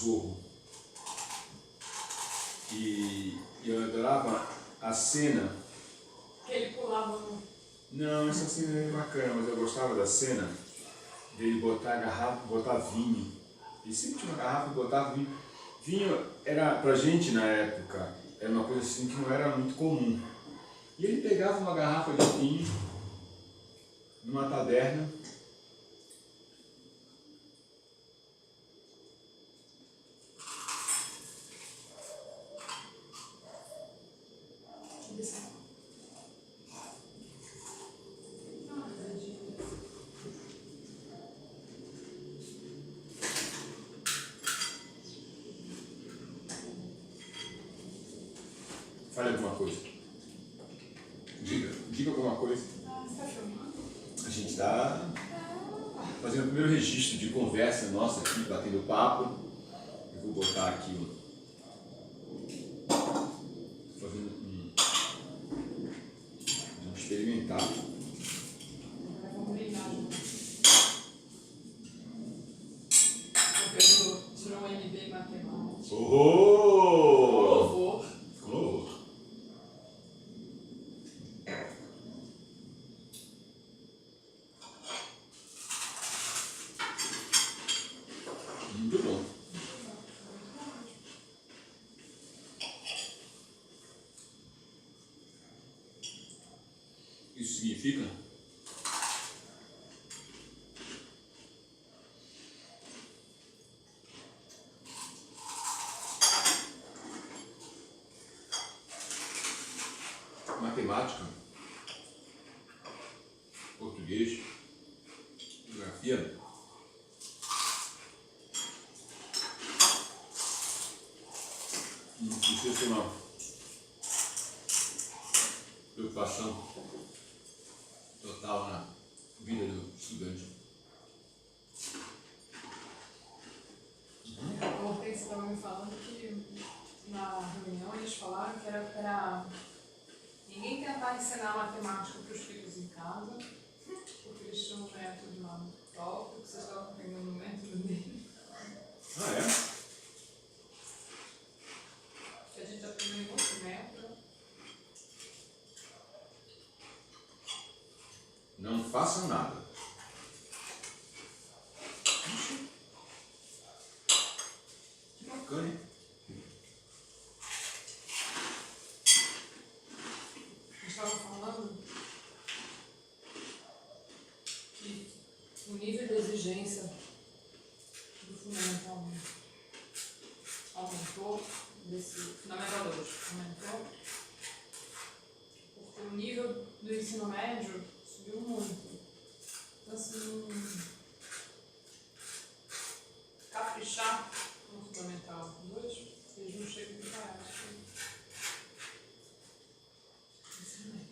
Zorro. E eu adorava a cena. Que ele pulava no... Não, essa cena é bacana, mas eu gostava da cena dele botar garrafa, botar vinho. Ele sempre tinha uma garrafa e botava vinho. Vinho era, pra gente na época, era uma coisa assim que não era muito comum. E ele pegava uma garrafa de vinho numa taberna. Fale alguma coisa. Diga alguma coisa. Você tá filmando? A gente está fazendo o primeiro registro de conversa nossa aqui, batendo papo. Eu vou botar aqui vamos experimentar. Vamos brincar junto. O Pedro tirou um MB em matemática. Louvor! Louvor! Muito bom. Isso significa matemática, português, geografia, não precisa ser uma preocupação total na vida do estudante. Ontem você estava me falando que na reunião eles falaram que era para ninguém tentar ensinar matemática para os filhos em casa, porque eles tinham um método lá no top, que vocês estavam pegando o método dele. Ah, é? Que a gente aprendeu em outro método. Não façam nada. Que bacana, hein? A gente estava falando que o nível de exigência do Fundamental aumentou, desse Fundamental 2 aumentou, porque o nível do ensino médio subiu muito. Então, assim, caprichar no Fundamental 2, eles não chegam muito a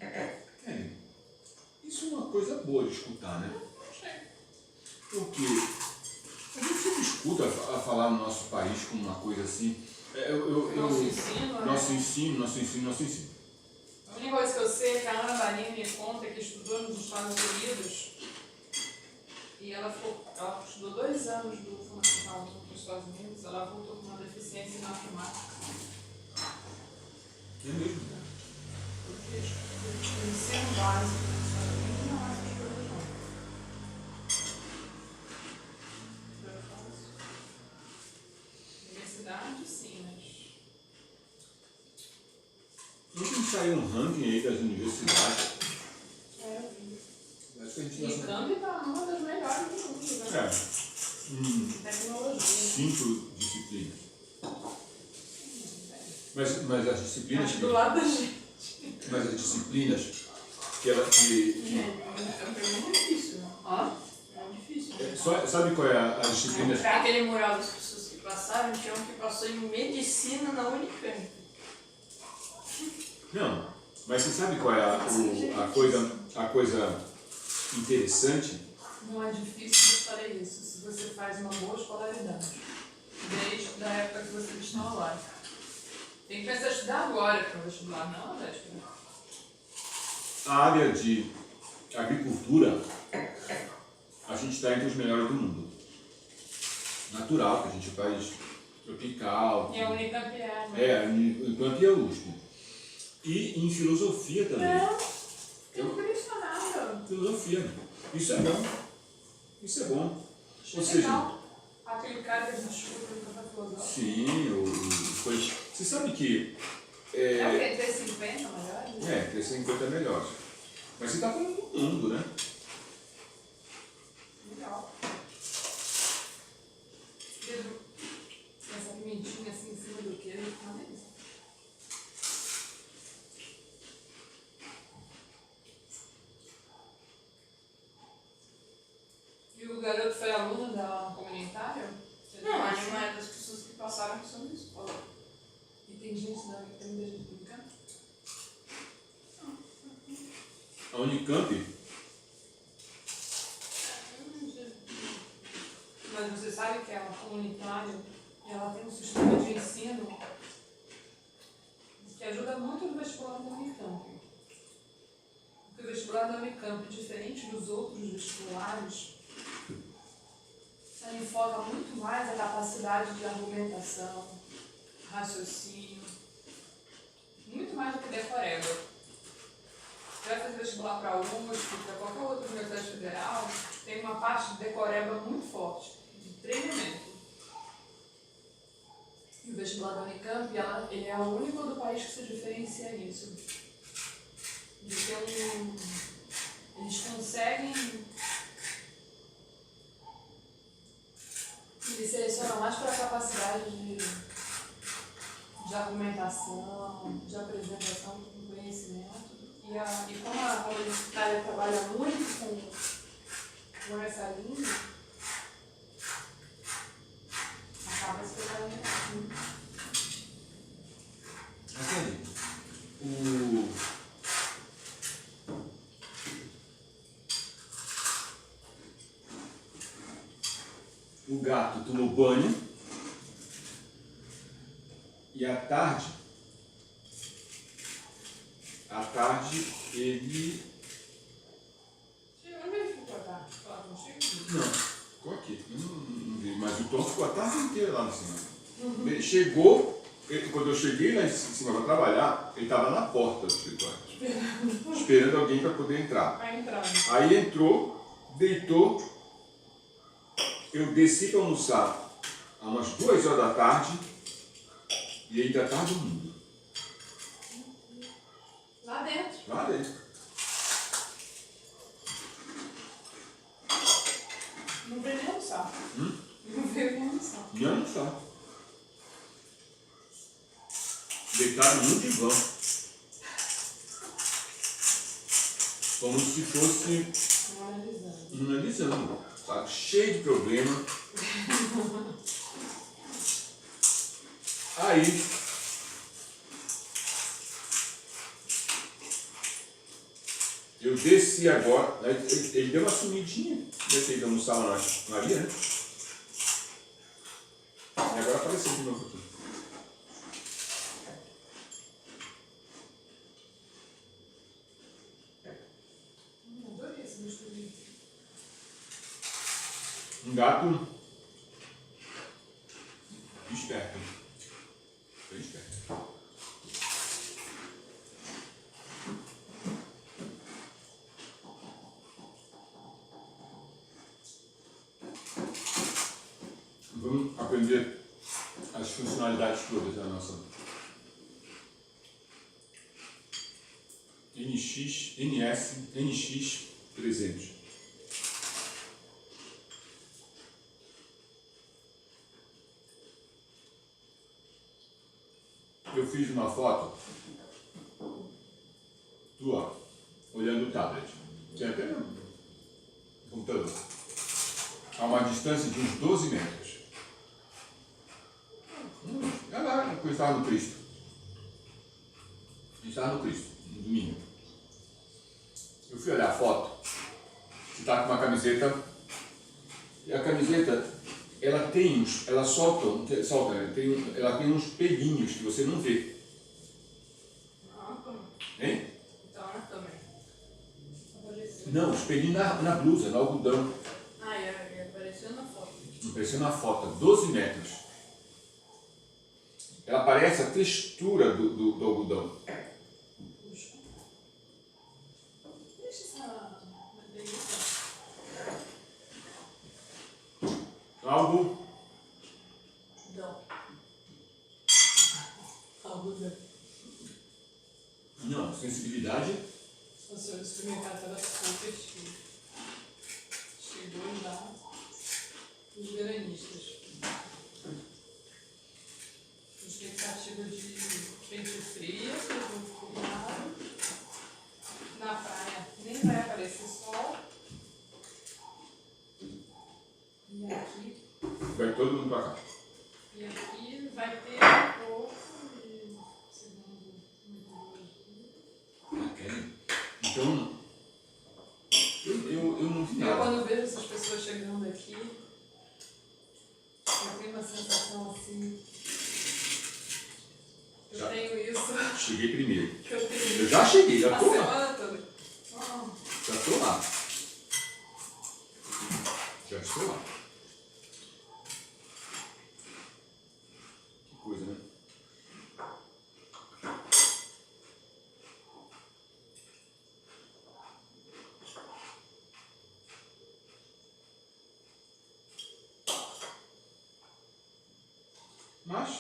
É, isso é uma coisa boa de escutar, né? Porque a gente sempre escuta a falar no nosso país como uma coisa assim. Nosso ensino. A única coisa que eu sei é que a Ana Barinha me conta que estudou nos Estados Unidos e ela estudou 2 anos do Fundamental nos Estados Unidos, ela voltou com uma deficiência em matemática. É mesmo? Porque o ensino básico nos Estados Unidos não é essas coisas não. Universidade sim, mas... Ontem saiu um ranking aí das universidades. eu vi. Acho que a gente E Cambi está uma das melhores do mundo, né? Tecnologia. 5 disciplinas. Mas as disciplinas. Do lado da gente. Mas as disciplinas que ela. É muito difícil, né? É difícil. Né? Sabe qual é a disciplina? Para aquele mural das pessoas que passaram, tinha um que passou em medicina na Unicamp. Não, mas você sabe qual é a coisa interessante? Não é difícil para isso, se você faz uma boa escolaridade. Desde a época que você está lá. Tem que começar a estudar agora para o vestibular, não, véspera. A área de agricultura, a gente está entre os melhores do mundo. Natural, que a gente faz tropical. E a Unicamp é. É, Unicamp e a USP. E em filosofia também. Eu não acredito nada. Filosofia. Isso é bom. Isso é bom. Acho Ou legal. seja, Aquele cara que a gente escuta no café filosófico. sim, você sabe que. É o quê? 350 melhores? É, 350 é melhor. Mas você está falando do mundo, né? Legal. Pedro, essa pimentinha assim em cima do queijo, fica uma delícia. E o garoto foi aluno da comunitária? Não, a Nilma é das pessoas que passaram que são da escola. E tem gente da tem muita gente do Unicamp? A Unicamp, Mas você sabe que ela é comunitária e ela tem um sistema de ensino que ajuda muito no vestibular da Unicamp. Porque o vestibular da Unicamp, diferente dos outros vestibulares, ele foca muito mais a capacidade de argumentação, raciocínio, muito mais do que decoreba. Você vai fazer vestibular para a USP, para qualquer outra universidade federal, tem uma parte de decoreba muito forte, de treinamento. E o vestibular da Unicamp, ele é o único do país que se diferencia nisso. De ter eles conseguem. Eles selecionam mais pela capacidade de argumentação, de apresentação do conhecimento. E como a universitária trabalha muito com essa linha, acaba se preparando assim. o gato tomou banho e à tarde ele... Onde ele ficou a tarde? Fala contigo? Não, ficou aqui. Eu não vi, mas o Tom ficou a tarde inteira lá em cima. Ele chegou, quando eu cheguei lá em cima para trabalhar, ele estava na porta do escritório, esperando alguém para poder entrar. Aí entrou, deitou, eu desci para almoçar a umas 2 horas da tarde e ele ainda estava dormindo. Lá dentro. Lá dentro. Não veio nem almoçar. Não veio nem almoçar. E almoçar. Deitado no divã. Como se fosse analisando. Sabe? Cheio de problema. Aí eu desci agora, ele deu uma sumidinha, desci de almoçar lá na Maria, né? E agora apareceu de novo aqui. Adorei esse misturinho. Um gato esperto. Foi esperto. Vamos aprender as funcionalidades todas da nossa NX 300. Eu fiz uma foto tua olhando o tablet. Tem até no computador. A uma distância de uns 12 metros. É lá, quando estava no Cristo. A gente estava no Cristo, no domingo. Eu fui olhar a foto. Você está com uma camiseta. E a camiseta, ela tem uns. Ela solta, ela tem uns pelinhos que você não vê. Hein? Então na câmera. Não, os pelinhos na blusa, no algodão. Ah, apareceu na foto. Apareceu na foto, 12 metros. ela parece a textura do algodão. Puxa. Deixa essa delícia. Algo Não. Algodão. não, sensibilidade. O seu supermercado estava super cheio. Chegou já os veranistas. Expectativa de frente fria, que eu vou cuidado. Na praia nem vai aparecer sol. E aqui, Vai todo mundo pra cá. vai ter um pouco de segundo meteorologia. Ah, querem? Então, eu não vi Eu nada. quando vejo essas pessoas chegando aqui, eu tenho uma sensação assim. Eu Já. tenho isso. Cheguei primeiro. Que eu tenho Eu já cheguei, já a tô lá. semana toda. Já tô lá. Já estou lá. Que coisa, né? Mas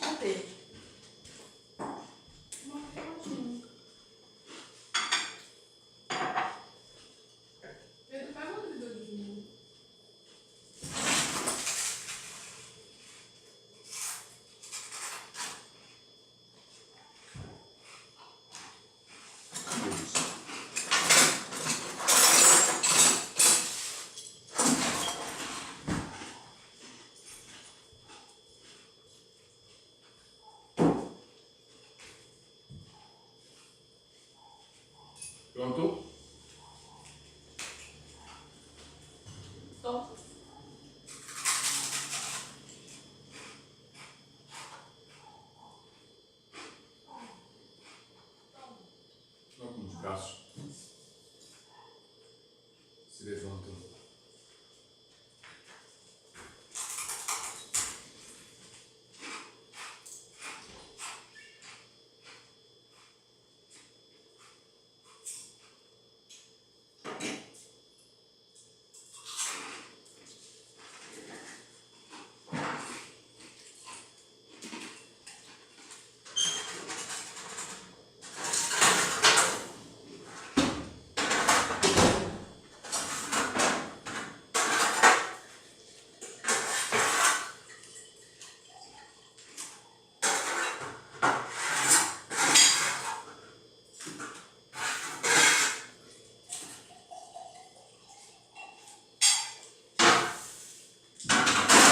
Cadê? Não tem mais. Pedro, pega um abridor de vinho. meu Deus. Pronto? Então, Olha como os braços se levantam.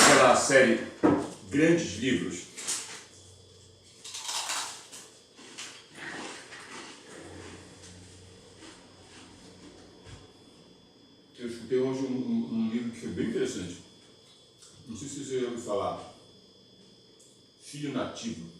Aquela série Grandes Livros. Eu escutei hoje um livro que foi bem interessante. Não sei se você já ouviu falar. Filho Nativo.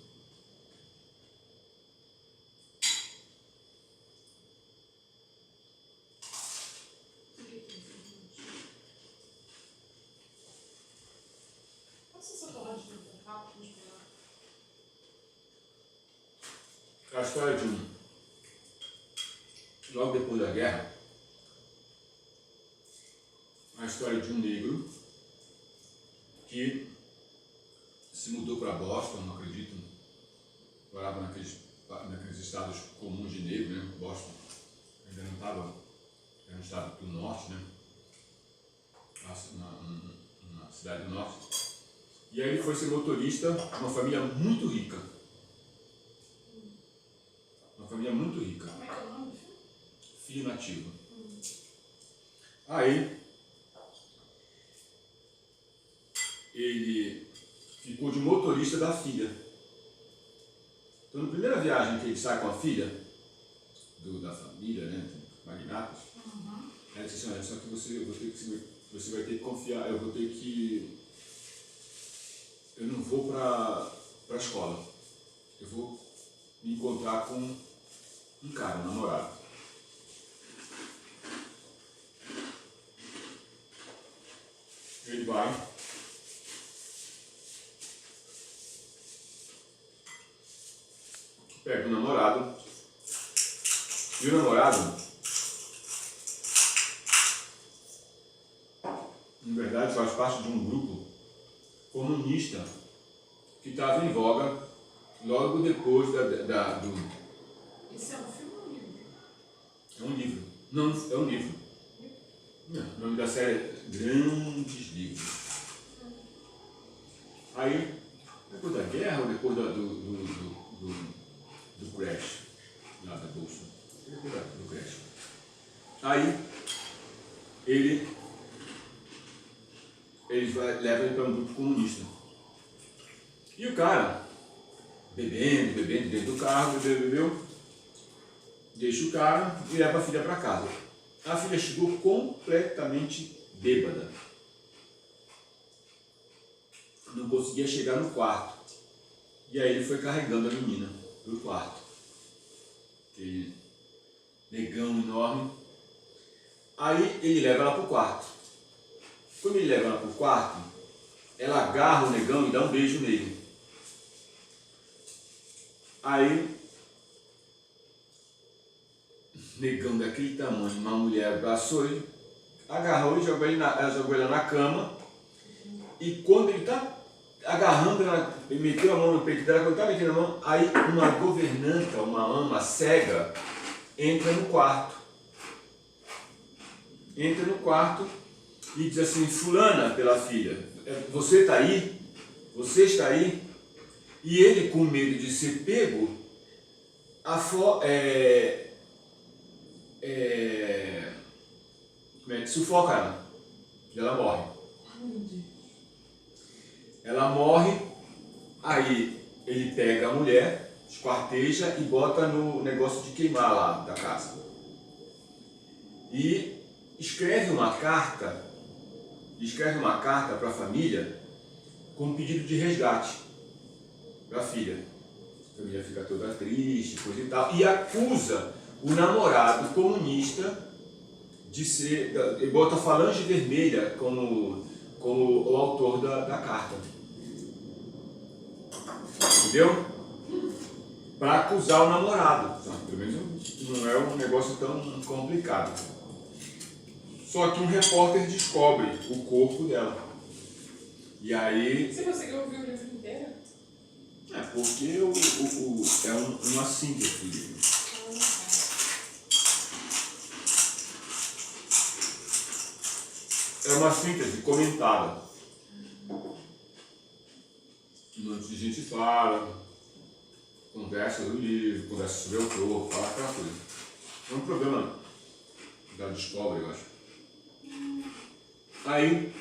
passa essa torradinha pra cá, vamos pegar. É a história de logo depois da guerra, a história de um negro que se mudou para Boston, não acredito, morava naqueles estados comuns de negro, né? Boston ainda não estava, era um estado do norte, né? Na cidade do norte. E aí ele foi ser motorista de uma família muito rica. Uma família muito rica. Como é que é o nome do filme? Filho Nativo. Aí ele ficou de motorista da filha. Então, na primeira viagem que ele sai com a filha da família, né, magnatas, ela disse assim: olha, só que você vai ter que confiar, eu não vou para a escola, eu vou me encontrar com um cara, um namorado. Ele vai, pega o namorado, e o namorado, na verdade, faz parte de um grupo comunista que estava em voga logo depois do... Isso é um filme ou um livro? É um livro. Não, é um livro. Não, o nome da série é Grandes Livros. Aí, depois da guerra ou depois do crash, lá da bolsa, depois do crash. Aí, eles levam ele para um grupo comunista. E o cara, bebendo dentro do carro, bebeu, deixa o cara e leva a filha para casa. A filha chegou completamente bêbada. Não conseguia chegar no quarto. E aí ele foi carregando a menina pro quarto. Aquele negão enorme. Aí ele leva ela pro quarto. Quando ele leva ela pro quarto, ela agarra o negão e dá um beijo nele. Aí, negão daquele tamanho, uma mulher abraçou ele, agarrou e jogou ele na cama. E quando ele está agarrando, ele meteu a mão no peito dela, quando está metendo a mão, aí uma governanta, uma ama cega, entra no quarto. Entra no quarto e diz assim: fulana, pela filha, você está aí? Você está aí? E ele, com medo de ser pego, sufoca ela. E ela morre. Ela morre, aí ele pega a mulher, esquarteja e bota no negócio de queimar lá da casa. E escreve uma carta para a família com um pedido de resgate para a filha. A família fica toda triste, coisa e tal, e acusa o namorado comunista de ser, e bota a Falange Vermelha como o autor da carta. Entendeu? Para acusar o namorado. Pelo menos não é um negócio tão complicado. Só que um repórter descobre o corpo dela. E aí... Você conseguiu ouvir o livro inteiro? É porque é uma síntese do livro. É uma síntese comentada. Um monte de gente fala, conversa do livro, conversa sobre o autor, fala aquela coisa. É um problema da Discovery, eu acho. Aí,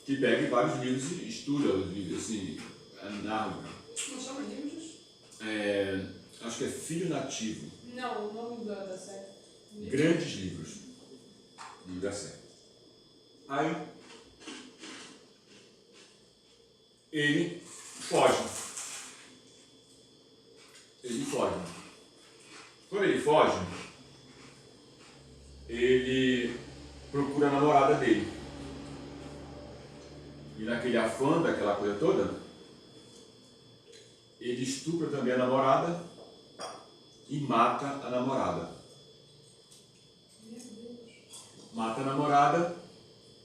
que pega vários livros e estuda os livros, assim, narra. Não chama livros? Acho que é Filho Nativo. Não, o nome da série. Grandes Livros. O nome da série. Aí, ele foge. Quando ele foge, ele procura a namorada dele. E naquele afã daquela coisa toda, ele estupra também a namorada e mata a namorada. Mata a namorada,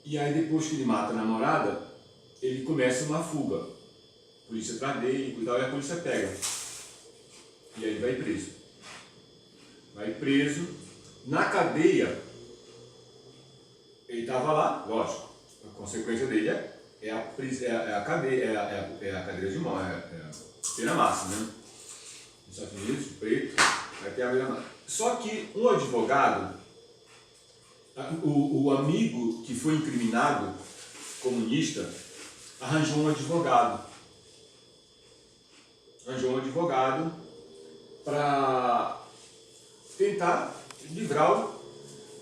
e aí depois que ele mata a namorada, ele começa uma fuga. A polícia atrás dele e a polícia pega. E aí ele vai preso. Vai preso. Na cadeia, ele estava lá, lógico, a consequência dele é a cadeia, é a cadeira de mão, é a pena máxima, né? Nos Estados Unidos, preto, vai ter a pena máxima. Só que um advogado, o amigo que foi incriminado, comunista, arranjou um advogado. Para tentar livrar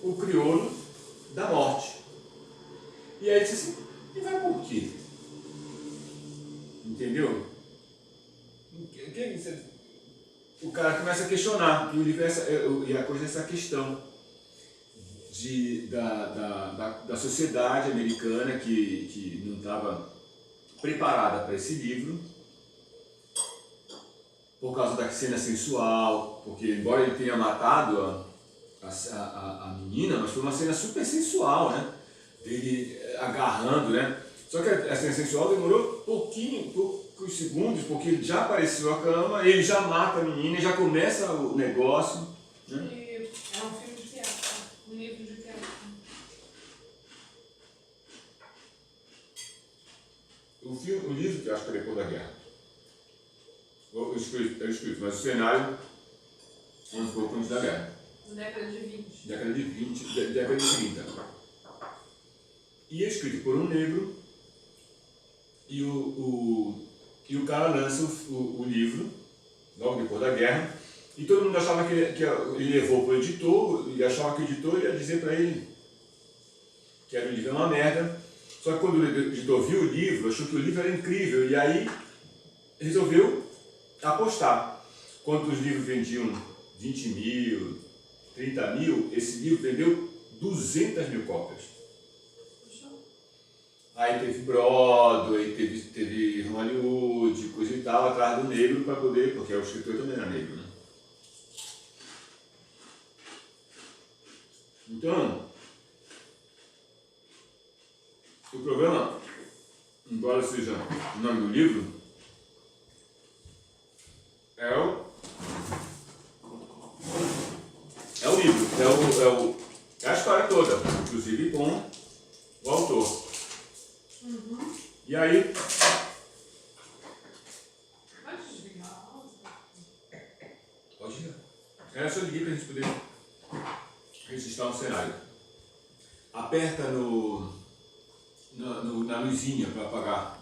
o crioulo da morte. E aí disse assim: e vai por quê? Entendeu? O cara começa a questionar, e a coisa é essa questão da sociedade americana que não estava preparada para esse livro, por causa da cena sensual, porque embora ele tenha matado a menina, mas foi uma cena super sensual, né? Dele agarrando, né? Só que a cena sensual demorou poucos segundos, porque ele já apareceu a cama, ele já mata a menina e já começa o negócio, né? E é um filme de teatro, um livro de teatro. O livro que eu acho que é depois da guerra. É escrito, mas o cenário é um pouco antes da guerra. Década de 20. Década de 20, década de 30. E é escrito por um negro, e o cara lança o livro, logo depois da guerra, e todo mundo achava que ele levou para o editor, e achava que o editor ia dizer para ele que o livro é uma merda. Só que quando o editor viu o livro, achou que o livro era incrível, e aí resolveu apostar. Quando os livros vendiam 20 mil, 30 mil, esse livro vendeu 200 mil cópias. Aí teve Broadway, teve Hollywood, coisa e tal, atrás do negro para poder, porque o escritor também era negro, né? Então, o problema, embora seja o nome do livro, é o livro, é a história toda, inclusive com o autor. E aí... Pode desligar a pausa? Pode ir. Era só liguei para a gente poder registrar um cenário. Aperta na luzinha para apagar.